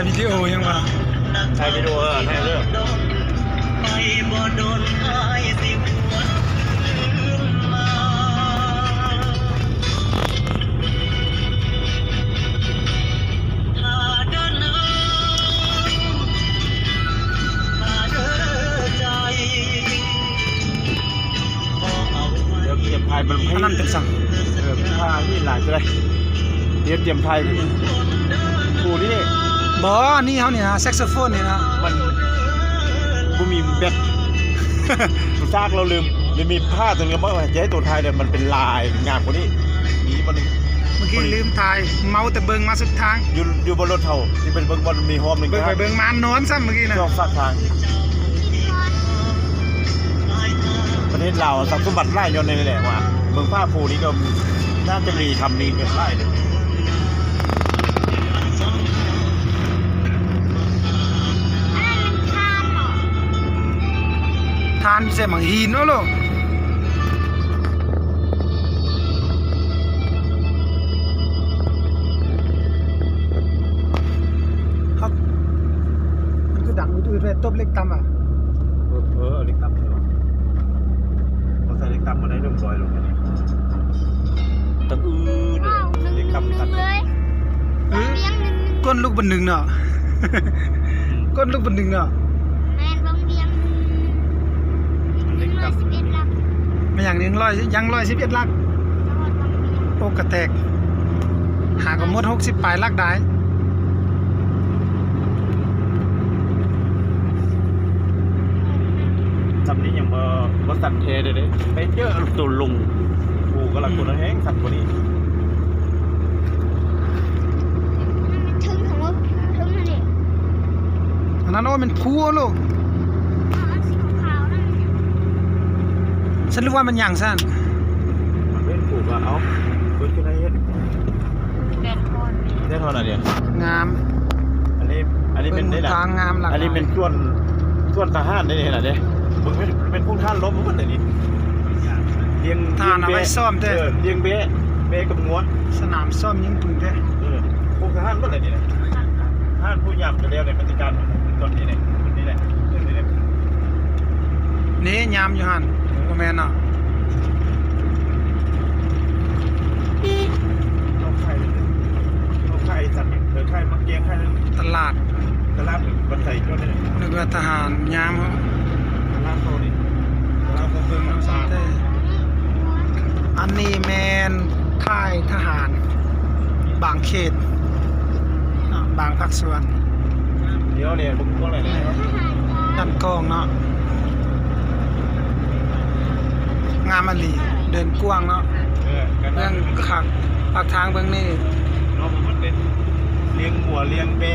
วิดีโอยังวะถ่ายวิดีโอถ่ายเรื่องเตรียมไทยมันให้อันนั้นเป็นสั่งผ้าที่หลายจะได้เตรียมไทยกูนี่บอนี่เขาเนี่ยนะแซกโซโฟนเนี่ยนะ มันกูมีแบตซากเราลืมมีผ้าตรงนี้ว่าจะให้ตัวไทยเนี่ยมันเป็นลายงามกว่านี้นี้มันเมื่อกี้ลืมถ่ายเมาแต่เบิ่งมาสุดทางอยู่บนรถเท่าที่เป็นเบิ่งบอลมีโฮมหนึ่งเบิ่งไปเบิ่งมานอนซ้ำเมื่อกี้นะช่วงฝากทางประเทศลาวทรัพย์สมบัติไร่ยนต์ในแหละว่าเมืองผ้าภูนี้ก็น่าจะมีคำนี้เป็นไร่เลยทานใส่หมังหินเนาะลูกครับมันคือดังอืดๆเลยตบเล็กตำอ่ะเล็กตำเลยวะพอใส่เล็กตำมาได้เริ่มซอยลงกันตังเล็กตำตัดเลยก้นลูกบนหนึ่งเนาะก้นลูกบนหนึ่งเนาะแม่ลงเรียง111ลักไม่อย่างนี้ยัง111ลักโอ้กระแตกหากระมด60ปลายลักได้ทำนี้อย่างว่าสัตว์เทเลยไปเจอตัวลุงกูกำลังตัวนั้นแห้งสัตว์ตัวนี้ถึงของรถถึงนี่อันนั้นโอ้เป็นพูลูกอันสีขาวนั่นฉันรู้ว่ามันอย่างสั้นมันเป็นผูกว่าเอาเปิดขึ้นได้ยังเป็นคนได้เท่าไหร่เนี่ยงามอันนี้เป็นได้หลักทางงามหลักอันนี้เป็นส่วนทหารได้ขนาดนี้มึงเป็นผู้ท่านลบมึงแบบนี้เลี้ยงทหารเอาไว้ซ่อมเด้เลี้ยงเบ๊กับงัวสนามซ่อมยิงปืนเด้พวกทหารแบบนี้นะทหารผู้หยาบจะเรียกในปฏิการตอนนี้เนี่ยนี่แหละนี่ยามอยู่หันโอแมนเนาะเอาไข่สัตว์ไข่มักเกียงไข่ตลาดบันไดก็ได้นึกว่าทหารยามเขาตลาดโตนี่ตลาดเพิ่งสร้างอันนี้แมนค่ายทหารบางเขตบางภาคส่วนเดี๋ยวเนี่ยมึงก็อะไรเนี่ยด้านกองเนาะงามอลีเดินกว้างเนาะเรื่องขักปากทางเบื้องนี้เนาะมันเป็นเลี้ยงหัวเลี้ยงเบ๊